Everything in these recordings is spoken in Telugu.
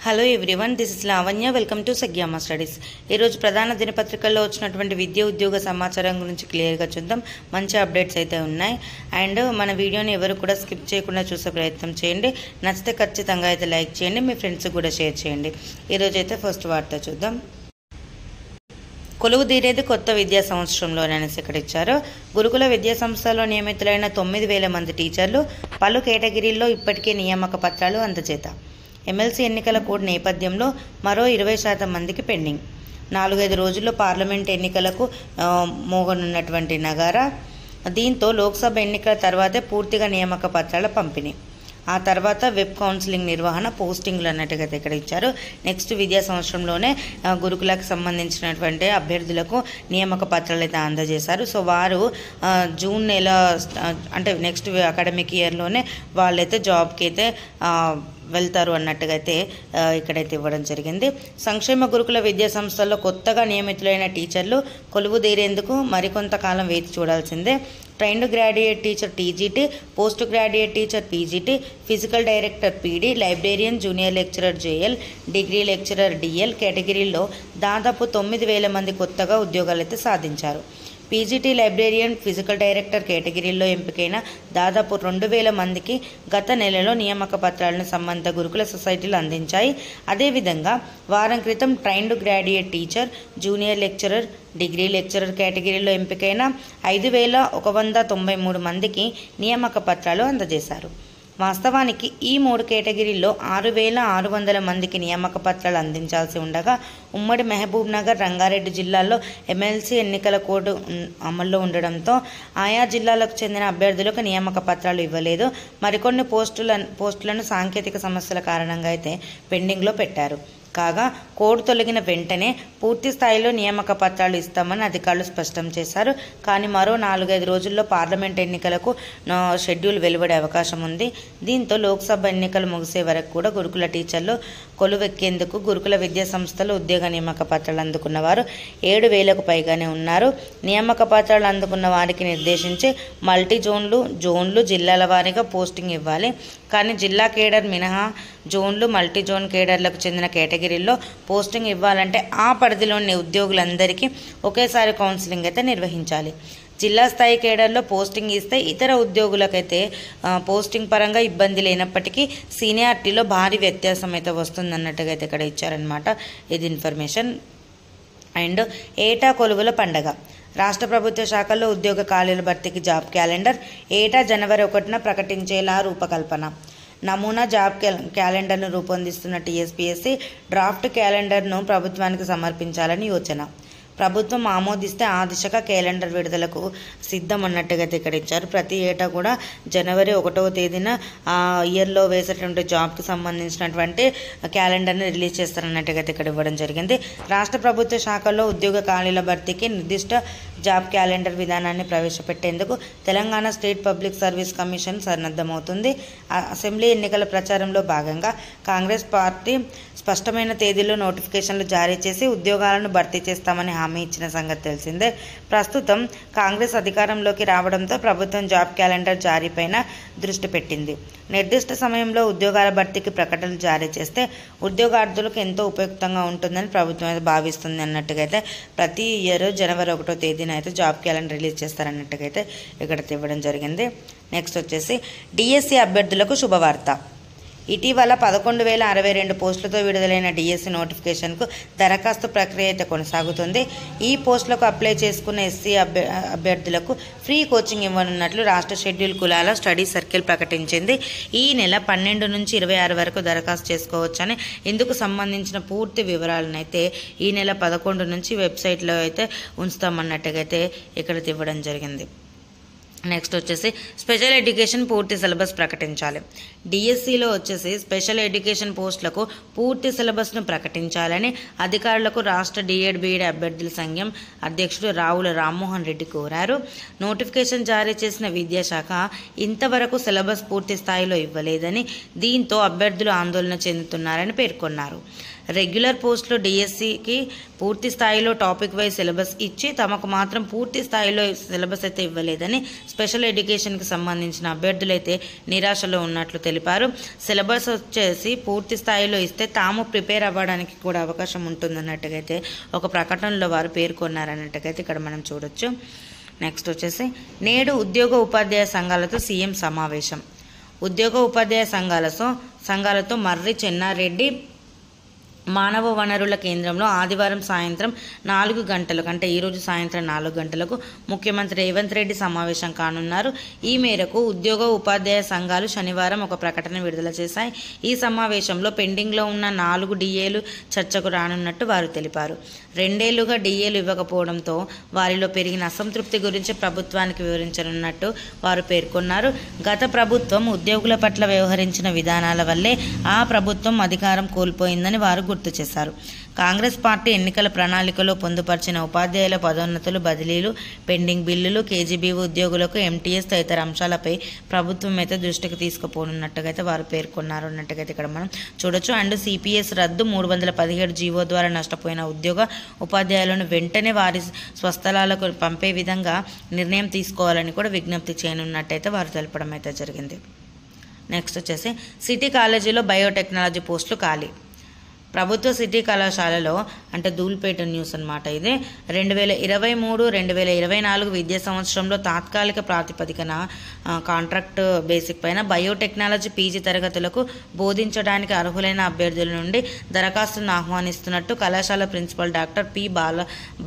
Hello everyone, this is Lavanya. Welcome to సగ్యామా స్టడీస్. ఈరోజు ప్రధాన దినపత్రికల్లో వచ్చినటువంటి విద్య ఉద్యోగ సమాచారం గురించి క్లియర్గా చూద్దాం. మంచి అప్డేట్స్ అయితే ఉన్నాయి. అండ్ మన వీడియోని ఎవరు కూడా స్కిప్ చేయకుండా చూసే ప్రయత్నం చేయండి. నచ్చితే ఖచ్చితంగా అయితే లైక్ చేయండి, మీ ఫ్రెండ్స్కి కూడా షేర్ చేయండి. ఈరోజు అయితే ఫస్ట్ వార్త చూద్దాం. కొలువు తీరేది కొత్త విద్యా సంవత్సరంలోనే అనేసి ఇక్కడ ఇచ్చారు. గురుకుల విద్యా సంస్థలో నియమితులైన 9,000 మంది టీచర్లు పలు కేటగిరీల్లో ఇప్పటికే నియామక పత్రాలు అందజేత. ఎమ్మెల్సీ ఎన్నికల కోడ్ నేపథ్యంలో మరో 20% మందికి పెండింగ్. 4-5 రోజుల్లో పార్లమెంట్ ఎన్నికలకు మోగనున్నటువంటి నగారా. దీంతో లోక్సభ ఎన్నికల తర్వాతే పూర్తిగా నియామక పత్రాల పంపిణీ, ఆ తర్వాత వెబ్ కౌన్సిలింగ్ నిర్వహణ, పోస్టింగ్లు అన్నట్టుగా ఇక్కడ ఇచ్చారు. నెక్స్ట్ విద్యా సంవత్సరంలోనే గురుకులకు సంబంధించినటువంటి అభ్యర్థులకు నియామక పత్రాలు అయితే అందజేశారు. సో వారు జూన్ నెల అంటే నెక్స్ట్ అకాడమిక్ ఇయర్లోనే వాళ్ళైతే జాబ్కి అయితే వెళ్తారు అన్నట్టుగా అయితే ఇక్కడైతే ఇవ్వడం జరిగింది. సంక్షేమ గురుకుల విద్యా సంస్థల్లో కొత్తగా నియమితులైన టీచర్లు కొలువు తీరేందుకు మరికొంతకాలం వేచి చూడాల్సిందే. Trained graduate teacher TGT, post graduate teacher PGT, physical director PD, librarian junior lecturer JL, degree lecturer DL కేటగిరీల్లో దాదాపు 9,000 మంది కొత్తగా ఉద్యోగాలు అయితే సాధించారు. పీజీటీ, లైబ్రేరియన్, ఫిజికల్ డైరెక్టర్ కేటగిరీల్లో ఎంపికైన దాదాపు 2,000 మందికి గత నెలలో నియామక పత్రాలను సంబంధిత గురుకుల సొసైటీలు అందించాయి. అదేవిధంగా వారం క్రితం trained graduate teacher, junior lecturer, degree lecturer కేటగిరీలో ఎంపికైన 5,193 మందికి నియామక పత్రాలు అందజేశారు. వాస్తవానికి ఈ 3 కేటగిరీల్లో 6,600 మందికి నియామక పత్రాలు అందించాల్సి ఉండగా ఉమ్మడి మహబూబ్ నగర్, రంగారెడ్డి జిల్లాల్లో ఎమ్మెల్సీ ఎన్నికల కోడ్ అమల్లో ఉండడంతో ఆయా జిల్లాలకు చెందిన అభ్యర్థులకు నియామక పత్రాలు ఇవ్వలేదు. మరికొన్ని పోస్టులను సాంకేతిక సమస్యల కారణంగా అయితే పెండింగ్లో పెట్టారు. కాగా కోడ్ తొలగిన వెంటనే పూర్తి స్థాయిలో నియామక పత్రాలు ఇస్తామని అధికారులు స్పష్టం చేశారు. కానీ మరో 4-5 రోజుల్లో పార్లమెంట్ ఎన్నికలకు షెడ్యూల్ వెలువడే అవకాశం ఉంది. దీంతో లోక్సభ ఎన్నికలు ముగిసే వరకు కూడా గురుకుల టీచర్లు కొలువెక్కేందుకు గురుకుల విద్యా సంస్థలు ఉద్యోగ నియామక పత్రాలు అందుకున్న వారు 7,000కు పైగానే ఉన్నారు. నియామక పత్రాలు అందుకున్న వారికి నిర్దేశించి మల్టీ జోన్లు జిల్లాల వారీగా పోస్టింగ్ ఇవ్వాలి. కానీ జిల్లా కేడర్ మినహా జోన్లు, మల్టీ జోన్ కేడర్లకు చెందిన కేటగిరీల్లో పోస్టింగ్ ఇవ్వాలంటే ఆ పరిధిలోని ఉద్యోగులందరికీ ఒకేసారి కౌన్సిలింగ్ అయితే నిర్వహించాలి. జిల్లా స్థాయి కేడర్లో పోస్టింగ్ ఇస్తే ఇతర ఉద్యోగులకైతే పోస్టింగ్ పరంగా ఇబ్బంది లేనప్పటికీ సీనియారిటీలో భారీ వ్యత్యాసం అయితే వస్తుందన్నట్టుగా అయితే ఇక్కడ ఇచ్చారనమాట. ఇది ఇన్ఫర్మేషన్. అండ్ ఏటా కొలువుల పండగ. రాష్ట్ర ప్రభుత్వ శాఖల్లో ఉద్యోగ ఖాళీల భర్తీకి జాబ్ క్యాలెండర్ ఏటా జనవరి 1న ప్రకటించేలా రూపకల్పన. నమూనా జాబ్ క్యాలెండర్ను రూపొందిస్తున్న టీఎస్పీఎస్సీ డ్రాఫ్ట్ క్యాలెండర్ను ప్రభుత్వానికి సమర్పించాలని యోచన. ప్రభుత్వం ఆమోదిస్తే ఆ దిశగా క్యాలెండర్ విడుదలకు సిద్ధం అన్నట్టుగా ఇక్కడ ఇచ్చారు. ప్రతి ఏటా కూడా జనవరి 1వ తేదీన ఆ ఇయర్లో వేసేటువంటి జాబ్కి సంబంధించినటువంటి క్యాలెండర్ని రిలీజ్ చేస్తారన్నట్టుగా ఇక్కడ ఇవ్వడం జరిగింది. రాష్ట్ర ప్రభుత్వ శాఖల్లో ఉద్యోగ ఖాళీల భర్తీకి నిర్దిష్ట జాబ్ క్యాలెండర్ విధానాన్ని ప్రవేశపెట్టేందుకు Telangana state public service commission సన్నద్ధమవుతుంది. అసెంబ్లీ ఎన్నికల ప్రచారంలో భాగంగా కాంగ్రెస్ పార్టీ స్పష్టమైన తేదీలో నోటిఫికేషన్లు జారీ చేసి ఉద్యోగాలను భర్తీ చేస్తామని హామీ ఇచ్చిన సంగతి తెలిసిందే. ప్రస్తుతం కాంగ్రెస్ అధికారంలోకి రావడంతో ప్రభుత్వం జాబ్ క్యాలెండర్ జారీపైన దృష్టి పెట్టింది. నిర్దిష్ట సమయంలో ఉద్యోగాల భర్తీకి ప్రకటనలు జారీ చేస్తే ఉద్యోగార్థులకు ఎంతో ఉపయుక్తంగా ఉంటుందని ప్రభుత్వం అయితే భావిస్తుంది అన్నట్టుగా అయితే ప్రతి ఇయర్ జనవరి 1వ తేదీన అయితే జాబ్ క్యాలెండర్ రిలీజ్ చేస్తారన్నట్టుగా అయితే ఇక్కడ ఇవ్వడం జరిగింది. నెక్స్ట్ వచ్చేసి డిఎస్సి అభ్యర్థులకు శుభవార్త. ఇటీవల 11,062 పోస్టులతో విడుదలైన డిఎస్సి నోటిఫికేషన్కు దరఖాస్తు ప్రక్రియ అయితే కొనసాగుతుంది. ఈ పోస్టులకు అప్లై చేసుకున్న ఎస్సీ అభ్యర్థులకు ఫ్రీ కోచింగ్ ఇవ్వనున్నట్లు రాష్ట్ర షెడ్యూల్ కులాల స్టడీ సర్కిల్ ప్రకటించింది. ఈ నెల 12 నుంచి 26 వరకు దరఖాస్తు చేసుకోవచ్చని, ఇందుకు సంబంధించిన పూర్తి వివరాలను అయితే ఈ నెల 11 నుంచి వెబ్సైట్లో అయితే ఉంచుతామన్నట్టుగా అయితే ఇక్కడ ఇవ్వడం జరిగింది. నెక్స్ట్ వచ్చేసి స్పెషల్ ఎడ్యుకేషన్ పూర్తి సిలబస్ ప్రకటించాలి. డిఎస్సిలో వచ్చేసి స్పెషల్ ఎడ్యుకేషన్ పోస్టులకు పూర్తి సిలబస్ను ప్రకటించాలని అధికారులకు రాష్ట్ర డిఎడ్ బిఎడ్ అభ్యర్థుల సంఘం అధ్యక్షుడు రావుల రామ్మోహన్ రెడ్డి కోరారు. నోటిఫికేషన్ జారీ చేసిన విద్యాశాఖ ఇంతవరకు సిలబస్ పూర్తి స్థాయిలో ఇవ్వలేదని, దీంతో అభ్యర్థులు ఆందోళన చెందుతున్నారని పేర్కొన్నారు. రెగ్యులర్ పోస్టులు డిఎస్సికి పూర్తి స్థాయిలో టాపిక్ వైజ్ సిలబస్ ఇచ్చి తమకు మాత్రం పూర్తి స్థాయిలో సిలబస్ అయితే ఇవ్వలేదని స్పెషల్ ఎడ్యుకేషన్కి సంబంధించిన అభ్యర్థులైతే నిరాశలో ఉన్నట్లు తెలిపారు. సిలబస్ వచ్చేసి పూర్తి స్థాయిలో ఇస్తే తాము ప్రిపేర్ అవ్వడానికి కూడా అవకాశం ఉంటుందన్నట్టుగా అయితే ఒక ప్రకటనలో వారు పేర్కొన్నారన్నట్టుగా అయితే ఇక్కడ మనం చూడొచ్చు. నెక్స్ట్ వచ్చేసి నేడు ఉద్యోగ ఉపాధ్యాయ సంఘాలతో సీఎం సమావేశం. ఉద్యోగ ఉపాధ్యాయ సంఘాలతో మర్రి చెన్నారెడ్డి మానవ వనరుల కేంద్రంలో ఆదివారం సాయంత్రం 4 గంటలకు అంటే ఈరోజు సాయంత్రం 4 గంటలకు ముఖ్యమంత్రి రేవంత్ రెడ్డి సమావేశం కానున్నారు. ఈ మేరకు ఉద్యోగ ఉపాధ్యాయ సంఘాలు శనివారం ఒక ప్రకటన విడుదల చేశాయి. ఈ సమావేశంలో పెండింగ్లో ఉన్న 4 డిఏలు చర్చకు రానున్నట్టు వారు తెలిపారు. 2 ఏళ్లుగా డిఏలు ఇవ్వకపోవడంతో వారిలో పెరిగిన అసంతృప్తి గురించి ప్రభుత్వానికి వివరించనున్నట్టు వారు పేర్కొన్నారు. గత ప్రభుత్వం ఉద్యోగుల పట్ల వ్యవహరించిన విధానాల వల్లే ఆ ప్రభుత్వం అధికారం కోల్పోయిందని వారు గుర్తు చేశారు. కాంగ్రెస్ పార్టీ ఎన్నికల ప్రణాళికలో పొందుపరిచిన ఉపాధ్యాయుల పదోన్నతులు, బదిలీలు, పెండింగ్ బిల్లులు, కేజీబీవీ ఉద్యోగులకు ఎంటీఎస్ తదితర అంశాలపై ప్రభుత్వం అయితే దృష్టికి తీసుకుపోనున్నట్టుగా అయితే వారు పేర్కొన్నారు అన్నట్టుగా అయితే ఇక్కడ మనం చూడొచ్చు. అండ్ సిపిఎస్ రద్దు, 317 జీవో ద్వారా నష్టపోయిన ఉద్యోగ ఉపాధ్యాయులను వెంటనే వారి స్వస్థలాలకు పంపే విధంగా నిర్ణయం తీసుకోవాలని కూడా విజ్ఞప్తి చేయనున్నట్టయితే వారు తెలపడం అయితే జరిగింది. నెక్స్ట్ వచ్చేసి సిటీ కాలేజీలో బయోటెక్నాలజీ పోస్టులు ఖాళీ. ప్రభుత్వ సిటీ కళాశాలలో అంటే ధూల్పేట న్యూస్ అన్నమాట ఇది. 2023-2024 విద్యా సంవత్సరంలో తాత్కాలిక ప్రాతిపదికన కాంట్రాక్ట్ బేసిక్ పైన బయోటెక్నాలజీ పీజీ తరగతులకు బోధించడానికి అర్హులైన అభ్యర్థుల నుండి దరఖాస్తును ఆహ్వానిస్తున్నట్టు కళాశాల ప్రిన్సిపల్ డాక్టర్ పి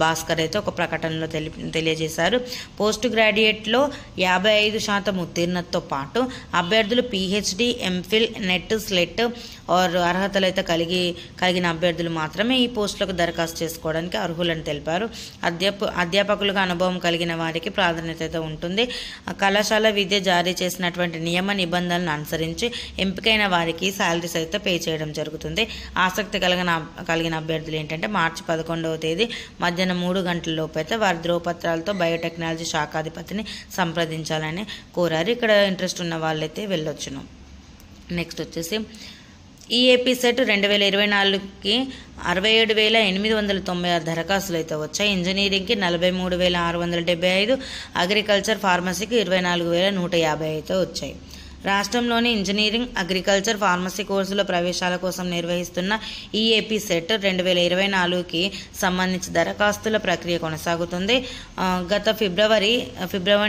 భాస్కర్ అయితే ఒక ప్రకటనలో తెలియజేశారు. పోస్ట్ గ్రాడ్యుయేట్లో 55% ఉత్తీర్ణతతో పాటు అభ్యర్థులు పిహెచ్డి, ఎంఫిల్, నెట్, స్లెట్ అర్హతలు అయితే కలిగిన అభ్యర్థులు మాత్రమే ఈ పోస్టులకు దరఖాస్తు చేసుకోవడానికి అర్హులని తెలిపారు. అధ్యాపకులుగా అనుభవం కలిగిన వారికి ప్రాధాన్యత ఉంటుంది. కళాశాల విద్య జారీ చేసినటువంటి నియమ నిబంధనలను అనుసరించి ఎంపికైన వారికి శాలరీస్ అయితే పే చేయడం జరుగుతుంది. ఆసక్తి కలిగిన అభ్యర్థులు ఏంటంటే మార్చి 11వ తేదీ మధ్యాహ్నం 3 గంటల లోపు అయితే వారి ధ్రువపత్రాలతో బయోటెక్నాలజీ శాఖాధిపతిని సంప్రదించాలని కోరారు. ఇక్కడ ఇంట్రెస్ట్ ఉన్న వాళ్ళైతే వెళ్ళొచ్చును. నెక్స్ట్ వచ్చేసి ఈఏపీ సెట్ 2024కి 67,896 దరఖాస్తులు అయితే వచ్చాయి. ఇంజనీరింగ్కి 43,675, అగ్రికల్చర్, ఫార్మసీకి 24,150 అయితే వచ్చాయి. రాష్ట్రంలోని ఇంజనీరింగ్, అగ్రికల్చర్, ఫార్మసీ కోర్సుల ప్రవేశాల కోసం నిర్వహిస్తున్న ఈఏపీ సెట్ 2024కి సంబంధించి దరఖాస్తుల ప్రక్రియ కొనసాగుతుంది. గత ఫిబ్రవరి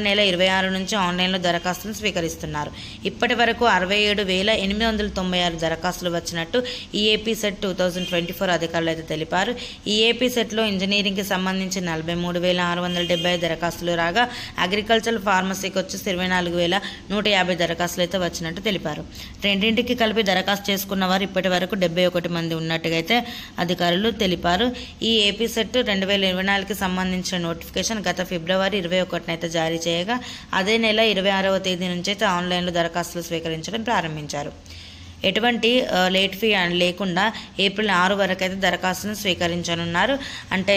నెల 26 నుంచి ఆన్లైన్లో దరఖాస్తులు స్వీకరిస్తున్నారు. ఇప్పటి వరకు 67,896 దరఖాస్తులు వచ్చినట్టు ఈఏపీ సెట్ 2024 అధికారులు అయితే తెలిపారు. ఈఏపీ సెట్లో ఇంజనీరింగ్కి సంబంధించి 43,675 దరఖాస్తులు రాగా అగ్రికల్చర్, ఫార్మసీకి వచ్చి 24,150 దరఖాస్తులు అయితే వచ్చినట్టు తెలిపారు. రెండింటికి కలిపి దరఖాస్తు చేసుకున్న వారు ఇప్పటి వరకు 71 మంది ఉన్నట్టుగా అయితే అధికారులు తెలిపారు. ఈ ఏపీ సెట్ 2024కి సంబంధించిన నోటిఫికేషన్ గత ఫిబ్రవరి 21న అయితే జారీ చేయగా అదే నెల 26వ తేదీ నుంచి అయితే ఆన్లైన్లో దరఖాస్తులు స్వీకరించడం ప్రారంభించారు. ఎటువంటి లేట్ ఫీ లేకుండా ఏప్రిల్ 6 వరకు అయితే దరఖాస్తును స్వీకరించనున్నారు. అంటే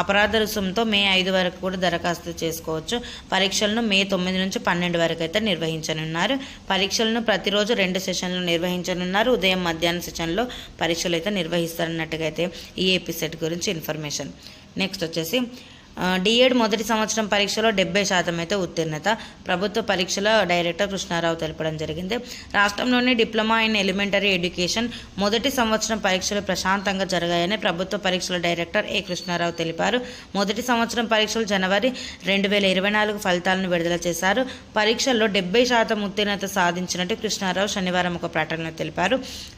అపరాధ రుసుంతో మే 5 వరకు కూడా దరఖాస్తు చేసుకోవచ్చు. పరీక్షలను మే 9 నుంచి 12 వరకు అయితే నిర్వహించనున్నారు. పరీక్షలను ప్రతిరోజు 2 సెషన్లు నిర్వహించనున్నారు. ఉదయం, మధ్యాహ్నం సెషన్లో పరీక్షలు అయితే నిర్వహిస్తారన్నట్టుగా అయితే ఈ ఏపీ సెట్ గురించి ఇన్ఫర్మేషన్. నెక్స్ట్ వచ్చేసి డిఎడ్ మొదటి సంవత్సరం పరీక్షలో 70% అయితే ఉత్తీర్ణత. ప్రభుత్వ పరీక్షల డైరెక్టర్ కృష్ణారావు తెలపడం జరిగింది. రాష్ట్రంలోని డిప్లొమా ఇన్ ఎలిమెంటరీ ఎడ్యుకేషన్ మొదటి సంవత్సరం పరీక్షలు ప్రశాంతంగా జరిగాయని ప్రభుత్వ పరీక్షల డైరెక్టర్ ఏ కృష్ణారావు తెలిపారు. మొదటి సంవత్సరం పరీక్షలు జనవరి 2024 ఫలితాలను విడుదల చేశారు. పరీక్షల్లో 70% ఉత్తీర్ణత సాధించినట్టు కృష్ణారావు శనివారం ఒక ప్రకటనలో తెలిపారు.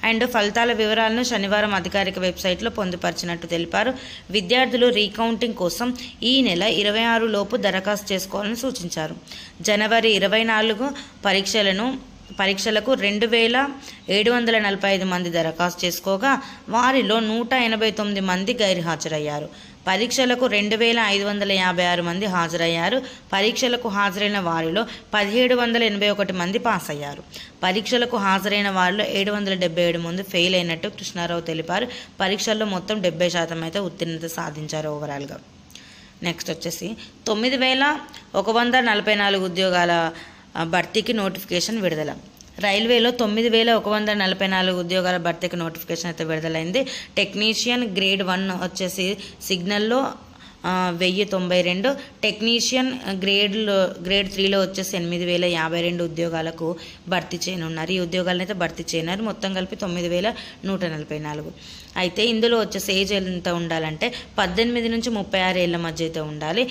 అండ్ ఫలితాల వివరాలను శనివారం అధికారిక వెబ్సైట్లో పొందుపరిచినట్టు తెలిపారు. విద్యార్థులు రీకౌంటింగ్ కోసం ఈ నెల 26 లోపు దరఖాస్తు చేసుకోవాలని సూచించారు. జనవరి 24 పరీక్షలకు 2,745 మంది దరఖాస్తు చేసుకోగా వారిలో 189 మంది గైర్హాజరయ్యారు. పరీక్షలకు 2,556 మంది హాజరయ్యారు. పరీక్షలకు హాజరైన వారిలో 1,781 మంది పాస్ అయ్యారు. పరీక్షలకు హాజరైన వారిలో 777 మంది ఫెయిల్ అయినట్టు కృష్ణారావు తెలిపారు. పరీక్షల్లో మొత్తం 70% అయితే ఉత్తీర్ణత సాధించారు ఓవరాల్గా. నెక్స్ట్ వచ్చేసి 9,144 ఉద్యోగాల భర్తీకి నోటిఫికేషన్ విడుదల. రైల్వేలో 9,144 ఉద్యోగాల భర్తీకి నోటిఫికేషన్ అయితే విడుదలైంది. టెక్నీషియన్ గ్రేడ్ 1 వచ్చేసి సిగ్నల్లో 1092, టెక్నీషియన్ గ్రేడ్ 3లో వచ్చేసి 8,052 ఉద్యోగాలకు భర్తీ చేయనున్నారు. ఈ ఉద్యోగాలను అయితే భర్తీ చేయనున్నారు. మొత్తం కలిపి 9,144. అయితే ఇందులో వచ్చేసి ఏజ్ ఎంత ఉండాలంటే 18 నుంచి 36 ఏళ్ళ మధ్య అయితే ఉండాలి.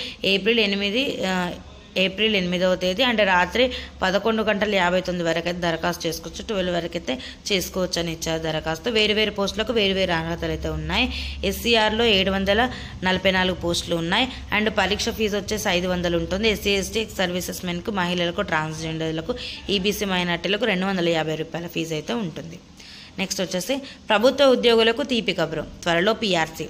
ఏప్రిల్ 8వ తేదీ అంటే రాత్రి 11:59 వరకు అయితే దరఖాస్తు చేసుకోవచ్చు. 12 వరకు అయితే చేసుకోవచ్చు అని ఇచ్చారు దరఖాస్తు. వేరు పోస్టులకు వేరు అర్హతలు అయితే ఉన్నాయి. SCRలో 744 పోస్టులు ఉన్నాయి. అండ్ పరీక్ష ఫీజు వచ్చేసి 500 ఉంటుంది. SC/ST సర్వీసెస్ మెన్కు, మహిళలకు, ట్రాన్స్జెండర్లకు, EBC మైనార్టీలకు 250 రూపాయల ఫీజు అయితే ఉంటుంది. నెక్స్ట్ వచ్చేసి ప్రభుత్వ ఉద్యోగులకు తీపి కబురు, త్వరలో PRC.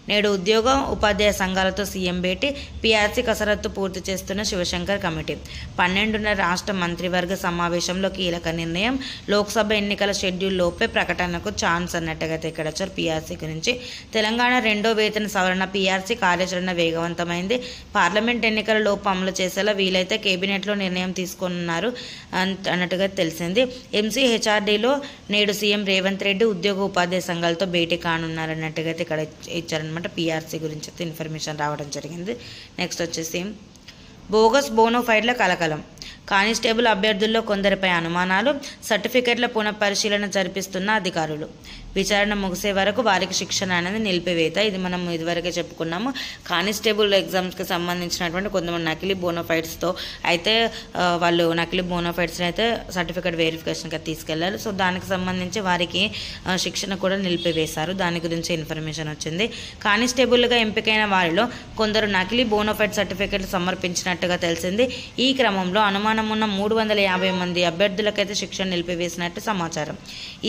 నేడు ఉద్యోగ ఉపాధ్యాయ సంఘాలతో సీఎం భేటీ, PRC కసరత్తు పూర్తి చేస్తున్న శివశంకర్ కమిటీ. 12న రాష్ట్ర మంత్రివర్గ సమావేశంలో కీలక నిర్ణయం. లోక్సభ ఎన్నికల షెడ్యూల్ లోపే ప్రకటనకు ఛాన్స్ అన్నట్టుగా ఇక్కడ వచ్చారు PRC గురించి. తెలంగాణ 2వ వేతన సవరణ PRC కార్యాచరణ వేగవంతమైంది. పార్లమెంట్ ఎన్నికల లోపు అమలు చేసేలా వీలైతే కేబినెట్లో నిర్ణయం తీసుకున్నారు అన్నట్టుగా తెలిసింది. MCHRDలో నేడు సీఎం రేవంత్ రెడ్డి ఉద్యోగ ఉపాధ్యాయ సంఘాలతో భేటీ కానున్నారన్నట్టుగా ఇక్కడ ఇచ్చారన్నమాట. PRC గురించి అయితే ఇన్ఫర్మేషన్ రావడం జరిగింది. నెక్స్ట్ వచ్చేసి బోగస్ బోనోఫైడ్ల కలకలం. కానిస్టేబుల్ అభ్యర్థుల్లో కొందరిపై అనుమానాలు, సర్టిఫికెట్ల పునఃపరిశీలన జరిపిస్తున్న అధికారులు. విచారణ ముగిసే వరకు వారికి శిక్షణ అనేది నిలిపివేత. ఇది మనం ఇదివరకే చెప్పుకున్నాము. కానిస్టేబుల్ ఎగ్జామ్స్కి సంబంధించినటువంటి కొంతమంది నకిలీ బోనోఫైడ్స్తో అయితే వాళ్ళు నకిలీ బోనోఫైడ్స్ని అయితే సర్టిఫికేట్ వెరిఫికేషన్కి తీసుకెళ్లారు. సో దానికి సంబంధించి వారికి శిక్షణ కూడా నిలిపివేశారు. దాని గురించి ఇన్ఫర్మేషన్ వచ్చింది. కానిస్టేబుల్గా ఎంపికైన వారిలో కొందరు నకిలీ బోనోఫైడ్ సర్టిఫికేట్లు సమర్పించినట్టుగా తెలిసింది. ఈ క్రమంలో అనుమానం ఉన్న 350 మంది అభ్యర్థులకైతే శిక్షణ నిలిపివేసినట్టు సమాచారం.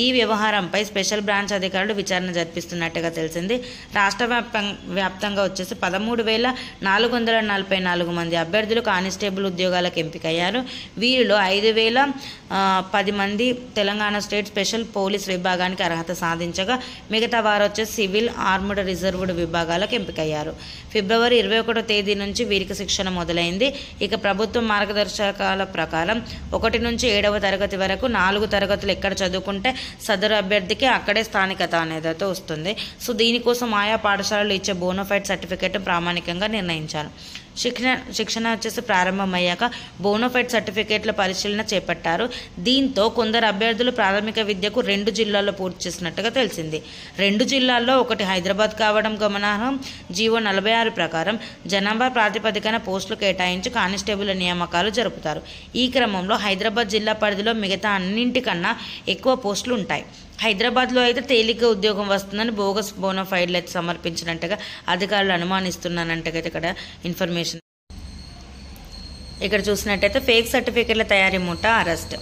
ఈ వ్యవహారంపై స్పెషల్ బ్రాంచ్ అధికారులు విచారణ జరిపిస్తున్నట్టుగా తెలిసింది. రాష్ట్ర వ్యాప్తంగా వచ్చేసి 13,444 మంది అభ్యర్థులు కానిస్టేబుల్ ఉద్యోగాలకు ఎంపికయ్యారు. వీరిలో 5,010 మంది తెలంగాణ స్టేట్ స్పెషల్ పోలీస్ విభాగానికి అర్హత సాధించగా మిగతా వారు వచ్చేసి సివిల్, ఆర్మ్డ్, రిజర్వ్డ్ విభాగాలకు ఎంపికయ్యారు. ఫిబ్రవరి 21వ తేదీ నుంచి వీరికి శిక్షణ మొదలైంది. ఇక ప్రభుత్వ మార్గదర్శకాల ప్రకారం 1 నుంచి 7వ తరగతి వరకు 4 తరగతులు ఎక్కడ చదువుకుంటే సదరు అభ్యర్థికి అక్కడే స్థానికత అనేది అయితే వస్తుంది. సో దీనికోసం ఆయా పాఠశాలలు ఇచ్చే బోనోఫైడ్ సర్టిఫికేట్ ప్రామాణికంగా నిర్ణయించారు. శిక్షణ వచ్చేసి ప్రారంభమయ్యాక బోనోఫైడ్ సర్టిఫికేట్ల పరిశీలన చేపట్టారు. దీంతో కొందరు అభ్యర్థులు ప్రాథమిక విద్యకు 2 జిల్లాల్లో పూర్తి చేసినట్టుగా తెలిసింది. 2 జిల్లాల్లో ఒకటి హైదరాబాద్ కావడం గమనార్హం. జీవో 46 ప్రకారం జనాభా ప్రాతిపదికన పోస్టులు కేటాయించి కానిస్టేబుల్ నియామకాలు జరుపుతారు. ఈ క్రమంలో హైదరాబాద్ జిల్లా పరిధిలో మిగతా అన్నింటికన్నా ఎక్కువ పోస్టులు ఉంటాయి. హైదరాబాద్లో అయితే తేలిగ్గా ఉద్యోగం వస్తుందని బోగస్ బోనోఫైడ్లు అయితే సమర్పించినట్టుగా అధికారులు అనుమానిస్తున్నానంటగా ఇక్కడ ఇన్ఫర్మేషన్. ఇక్కడ చూసినట్టయితే ఫేక్ సర్టిఫికెట్ల తయారీ ముఠా అరెస్ట్.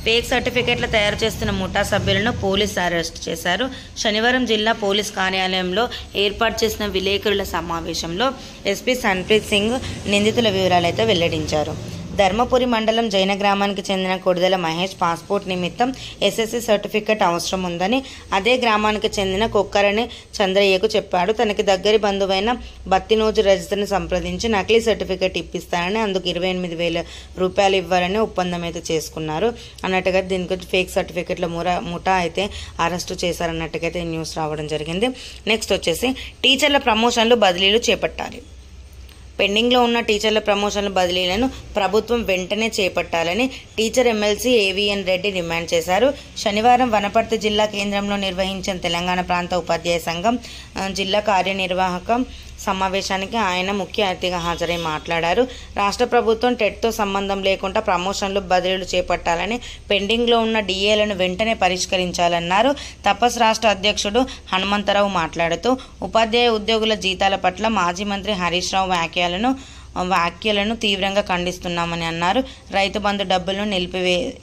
ఫేక్ సర్టిఫికెట్ల తయారు చేస్తున్న ముఠా సభ్యులను పోలీసు అరెస్ట్ చేశారు. శనివారం జిల్లా పోలీస్ కార్యాలయంలో ఏర్పాటు చేసిన విలేకరుల సమావేశంలో ఎస్పీ సన్ప్రీత్ సింగ్ నిందితుల వివరాలు అయితే వెల్లడించారు. ధర్మపురి మండలం జైన గ్రామానికి చెందిన కొడిదెల మహేష్ పాస్పోర్ట్ నిమిత్తం SSC సర్టిఫికెట్ అవసరం ఉందని అదే గ్రామానికి చెందిన కొక్కరణి చంద్రయ్యకు చెప్పాడు. తనకి దగ్గరి బంధువైన బత్తినోజు రజితను సంప్రదించి నకిలీ సర్టిఫికెట్ ఇప్పిస్తానని, అందుకు 28,000 రూపాయలు ఇవ్వాలని ఒప్పందం అయితే చేసుకున్నారు అన్నట్టుగా దీనికి ఫేక్ సర్టిఫికెట్ల ముఠా అయితే అరెస్టు చేశారన్నట్టుగా అయితే న్యూస్ రావడం జరిగింది. నెక్స్ట్ వచ్చేసి టీచర్ల ప్రమోషన్లు, బదిలీలు చేపట్టాలి. పెండింగ్లో ఉన్న టీచర్ల ప్రమోషన్ల బదిలీలను ప్రభుత్వం వెంటనే చేపట్టాలని teacher MLC AVN Reddy demand చేశారు. శనివారం వనపర్తి జిల్లా కేంద్రంలో నిర్వహించిన తెలంగాణ ప్రాంత ఉపాధ్యాయ సంఘం జిల్లా కార్యనిర్వాహక సమావేశానికి ఆయన ముఖ్య అతిథిగా హాజరై మాట్లాడారు. రాష్ట్ర ప్రభుత్వం టెట్తో సంబంధం లేకుండా ప్రమోషన్లు, బదిలీలు చేపట్టాలని, పెండింగ్లో ఉన్న DAలను వెంటనే పరిష్కరించాలన్నారు. తపస్ రాష్ట్ర అధ్యక్షుడు హనుమంతరావు మాట్లాడుతూ ఉపాధ్యాయ ఉద్యోగుల జీతాల పట్ల మాజీ మంత్రి హరీష్ రావు వ్యాఖ్యలను తీవ్రంగా ఖండిస్తున్నామని అన్నారు. రైతు బంధు డబ్బులను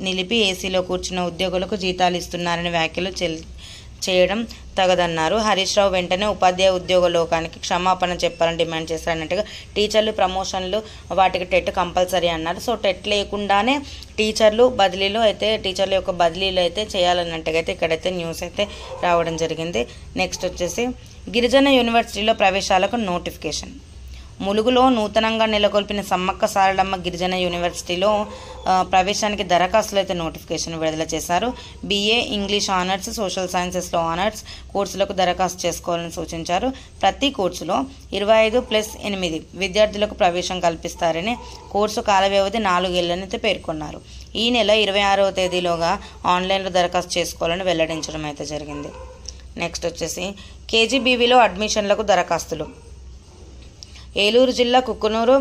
నిలిపి ఏసీలో కూర్చున్న ఉద్యోగులకు జీతాలు ఇస్తున్నారని వ్యాఖ్యలు చేయడం తగదన్నారు. హరీష్ రావు వెంటనే ఉపాధ్యాయ ఉద్యోగ లోకానికి క్షమాపణ చెప్పాలని డిమాండ్ చేశారన్నట్టుగా టీచర్లు ప్రమోషన్లు వాటికి టెట్ కంపల్సరీ అన్నారు. సో టెట్ లేకుండానే టీచర్ల యొక్క బదిలీలు అయితే చేయాలన్నట్టుగా అయితే ఇక్కడైతే న్యూస్ అయితే రావడం జరిగింది. నెక్స్ట్ వచ్చేసి గిరిజన యూనివర్సిటీలో ప్రవేశాలకు నోటిఫికేషన్. ములుగులో నూతనంగా నెలకొల్పిన సమ్మక్క సారలమ్మ గిరిజన యూనివర్సిటీలో ప్రవేశానికి దరఖాస్తులు అయితే నోటిఫికేషన్ విడుదల చేశారు. BA ఇంగ్లీష్ ఆనర్స్, సోషల్ సైన్సెస్లో ఆనర్స్ కోర్సులకు దరఖాస్తు చేసుకోవాలని సూచించారు. ప్రతి కోర్సులో 25+8 విద్యార్థులకు ప్రవేశం కల్పిస్తారని, కోర్సు కాల వ్యవధి 4 ఏళ్లని పేర్కొన్నారు. ఈ నెల 26వ తేదీలోగా ఆన్లైన్లో దరఖాస్తు చేసుకోవాలని వెల్లడించడం అయితే జరిగింది. నెక్స్ట్ వచ్చేసి KGBVలో అడ్మిషన్లకు దరఖాస్తులు. ఏలూరు జిల్లా కుక్కునూరు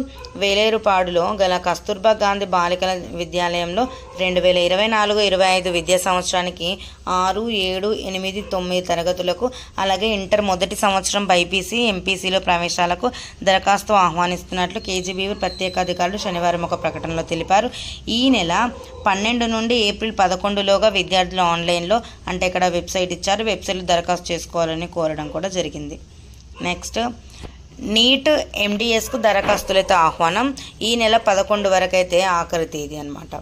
వేలేరుపాడులో గల కస్తూర్బా గాంధీ బాలికల విద్యాలయంలో 2024-25 విద్యా సంవత్సరానికి 6, 7, 8, 9 తరగతులకు, అలాగే ఇంటర్ మొదటి సంవత్సరం BPC, MPCలో ప్రవేశాలకు దరఖాస్తు ఆహ్వానిస్తున్నట్లు KGBV ప్రత్యేక అధికారులు శనివారం ఒక ప్రకటనలో తెలిపారు. ఈ నెల 12 నుండి ఏప్రిల్ 11లోగా విద్యార్థులు ఆన్లైన్లో, అంటే ఇక్కడ వెబ్సైట్ ఇచ్చారు, వెబ్సైట్లో దరఖాస్తు చేసుకోవాలని కోరడం కూడా జరిగింది. నెక్స్ట్ నీట్ MDSకు దరఖాస్తులైతే ఆహ్వానం. ఈ నెల 11 వరకు అయితే ఆఖరి తేదీ అన్నమాట.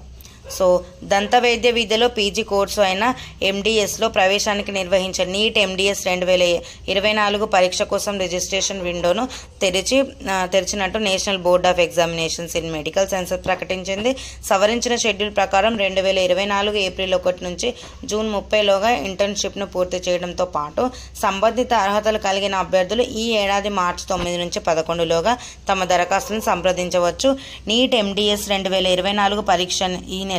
సో దంత వైద్య విద్యలో PG కోర్సు అయిన MDSలో ప్రవేశానికి నిర్వహించే నీట్ MDS 2024 పరీక్ష కోసం రిజిస్ట్రేషన్ విండోను తెరిచినట్టు national board of examinations in medical sciences ప్రకటించింది. సవరించిన షెడ్యూల్ ప్రకారం 2024 ఏప్రిల్ 1 నుంచి జూన్ 30లోగా ఇంటర్న్షిప్ను పూర్తి చేయడంతో పాటు సంబంధిత అర్హతలు కలిగిన అభ్యర్థులు ఈ ఏడాది మార్చి 9 నుంచి 11లోగా తమ దరఖాస్తులను సంప్రదించవచ్చు. నీట్ MDS 2024 పరీక్ష ఈ నెల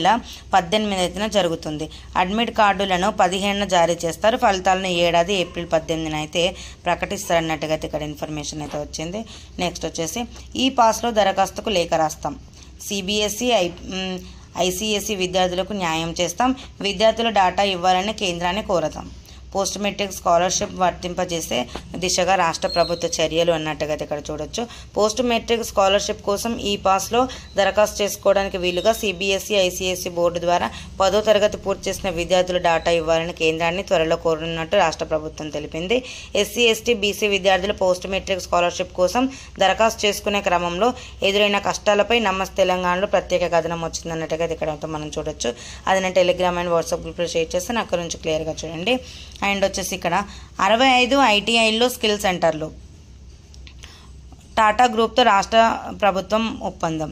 18న జరుగుతుంది. అడ్మిట్ కార్డులను 15న జారీ చేస్తారు. ఫలితాలను ఈ ఏడాది ఏప్రిల్ 18న అయితే ప్రకటిస్తారన్నట్టుగా ఇక్కడ ఇన్ఫర్మేషన్ అయితే వచ్చింది. నెక్స్ట్ వచ్చేసి ఈ పాస్లో దరఖాస్తుకు లేఖ రాస్తాం. CBSE ICSE విద్యార్థులకు న్యాయం చేస్తాం. విద్యార్థుల డేటా ఇవ్వాలని కేంద్రాన్ని కోరతాం. పోస్ట్ మెట్రిక్ స్కాలర్షిప్ వర్తింపజేసే దిశగా రాష్ట్ర ప్రభుత్వ చర్యలు అన్నట్టుగా ఇక్కడ చూడొచ్చు. పోస్ట్ మెట్రిక్ స్కాలర్షిప్ కోసం ఈ పాస్లో దరఖాస్తు చేసుకోవడానికి వీలుగా CBSE ICSE బోర్డు ద్వారా 10వ తరగతి పూర్తి చేసిన విద్యార్థుల డేటా ఇవ్వాలని కేంద్రాన్ని త్వరలో కోరనున్నట్టు రాష్ట్ర ప్రభుత్వం తెలిపింది. SC ST BC విద్యార్థులు పోస్ట్ మెట్రిక్ స్కాలర్షిప్ కోసం దరఖాస్తు చేసుకునే క్రమంలో ఎదురైన కష్టాలపై నమస్తే తెలంగాణలో ప్రత్యేక కథనం వచ్చిందన్నట్టుగా ఇక్కడ మనం చూడొచ్చు. అది నేను టెలిగ్రామ్ అండ్ వాట్సాప్ గ్రూప్లో షేర్ చేస్తాను, అక్కడ నుంచి క్లియర్గా చూడండి. అండ్ వచ్చేసి ఇక్కడ 65 ITIల్లో స్కిల్ సెంటర్లు టాటా గ్రూప్తో రాష్ట్ర ప్రభుత్వం ఒప్పందం.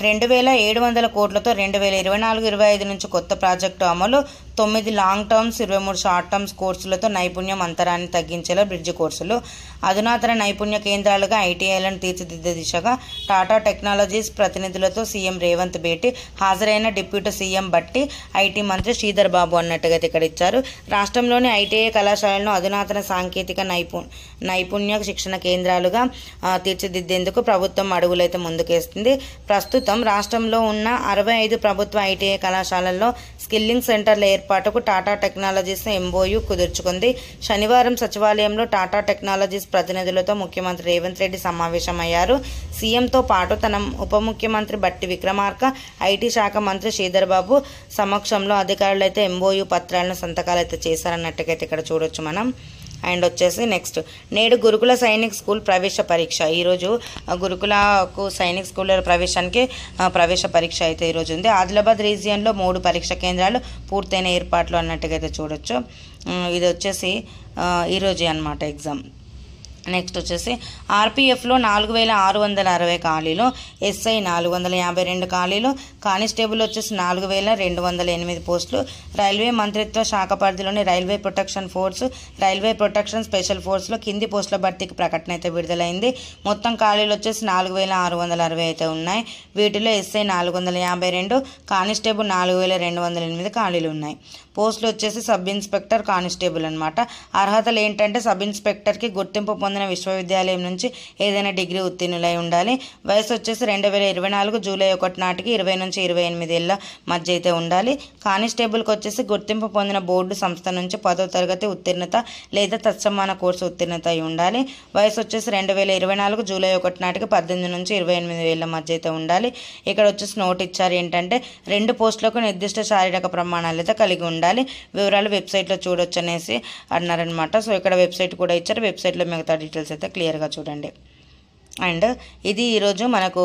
2700 కోట్లతో 2024-25 నుంచి కొత్త ప్రాజెక్టు అమలు. 9 లాంగ్ టర్మ్స్, 23 షార్ట్ టర్మ్స్ కోర్సులతో నైపుణ్యం అంతరాన్ని తగ్గించేలా బ్రిడ్జ్ కోర్సులు. అధునాతన నైపుణ్య కేంద్రాలుగా ITIలను తీర్చిదిద్దే దిశగా టాటా టెక్నాలజీస్ ప్రతినిధులతో సీఎం రేవంత్ భేటీ. హాజరైన డిప్యూటీ సీఎం బట్టి, IT మంత్రి శ్రీధర్ బాబు అన్నట్టుగా ఇక్కడ ఇచ్చారు. రాష్ట్రంలోని ITI కళాశాలను అధునాతన సాంకేతిక నైపుణ్య శిక్షణ కేంద్రాలుగా తీర్చిదిద్దేందుకు ప్రభుత్వం అడుగులైతే ముందుకేస్తుంది. ప్రస్తుతం రాష్ట్రంలో ఉన్న 65 ప్రభుత్వ ITI కళాశాలల్లో స్కిల్లింగ్ సెంటర్ల ఏర్పాటుకు టాటా టెక్నాలజీస్ MOU కుదుర్చుకుంది. శనివారం సచివాలయంలో టాటా టెక్నాలజీస్ ప్రతినిధులతో ముఖ్యమంత్రి రేవంత్ రెడ్డి సమావేశమయ్యారు. సీఎంతో పాటు తన ఉప ముఖ్యమంత్రి బట్టి విక్రమార్క, IT శాఖ మంత్రి శ్రీధర్ బాబు సమక్షంలో అధికారులు అయితే MOU పత్రాలను సంతకాలు అయితే చేశారన్నట్టుగా ఇక్కడ చూడొచ్చు మనం. అండ్ వచ్చేసి నెక్స్ట్ నేడు గురుకుల సైనిక్ స్కూల్ ప్రవేశ పరీక్ష. ఈరోజు గురుకులకు సైనిక్ స్కూల్ ప్రవేశానికి ప్రవేశ పరీక్ష అయితే ఈరోజు ఉంది. ఆదిలాబాద్ రీజియన్లో 3 పరీక్ష కేంద్రాలు పూర్తయిన ఏర్పాట్లు అన్నట్టుగా అయితే చూడొచ్చు. ఇది వచ్చేసి ఈరోజే అన్నమాట ఎగ్జామ్. నెక్స్ట్ వచ్చేసి RPFలో 4660 ఖాళీలు, SI 452 ఖాళీలు, కానిస్టేబుల్ వచ్చేసి 4208 పోస్టులు. రైల్వే మంత్రిత్వ శాఖ పరిధిలోని railway protection force, railway protection special ఫోర్స్లో కింది పోస్టుల భర్తీకి ప్రకటన అయితే విడుదలైంది. మొత్తం ఖాళీలు వచ్చేసి 4660 అయితే ఉన్నాయి. వీటిలో SI 452, కానిస్టేబుల్ 4208 ఖాళీలు ఉన్నాయి. పోస్టులు వచ్చేసి సబ్ ఇన్స్పెక్టర్, కానిస్టేబుల్ అనమాట. అర్హతలు ఏంటంటే సబ్ ఇన్స్పెక్టర్కి గుర్తింపు పొందిన విశ్వవిద్యాలయం నుంచి ఏదైనా డిగ్రీ ఉత్తీర్ణులై ఉండాలి. వయసు వచ్చేసి 2024 జూలై 1 నాటికి 20 నుంచి 28 ఏళ్ల మధ్య అయితే ఉండాలి. కానిస్టేబుల్కి వచ్చేసి గుర్తింపు పొందిన బోర్డు సంస్థ నుంచి 10వ తరగతి ఉత్తీర్ణత లేదా తత్సమాన కోర్సు ఉత్తీర్ణత అయి ఉండాలి. వయసు వచ్చేసి 2024 జూలై 1 నాటికి 18 నుంచి 28 ఏళ్ల మధ్య అయితే ఉండాలి. ఇక్కడ వచ్చేసి నోట్ ఇచ్చారు ఏంటంటే 2 పోస్టులకు నిర్దిష్ట శారీరక ప్రమాణాలు అయితే కలిగి ఉండాలి. వివరాలు వెబ్సైట్లో చూడొచ్చు అనేసి అన్నారనమాట. సో ఇక్కడ వెబ్సైట్ కూడా ఇచ్చారు, వెబ్సైట్లో మిగతా డీటెయిల్స్ అయితే క్లియర్గా చూడండి. అండ్ ఇది ఈరోజు మనకు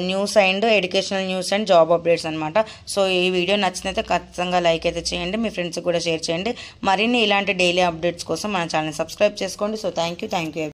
news and educational news and job updates అనమాట. సో ఈ వీడియో నచ్చినైతే ఖచ్చితంగా లైక్ అయితే చేయండి, మీ ఫ్రెండ్స్కి కూడా షేర్ చేయండి. మరిన్ని ఇలాంటి డైలీ అప్డేట్స్ కోసం మన ఛానల్ సబ్స్క్రైబ్ చేసుకోండి. So thank you.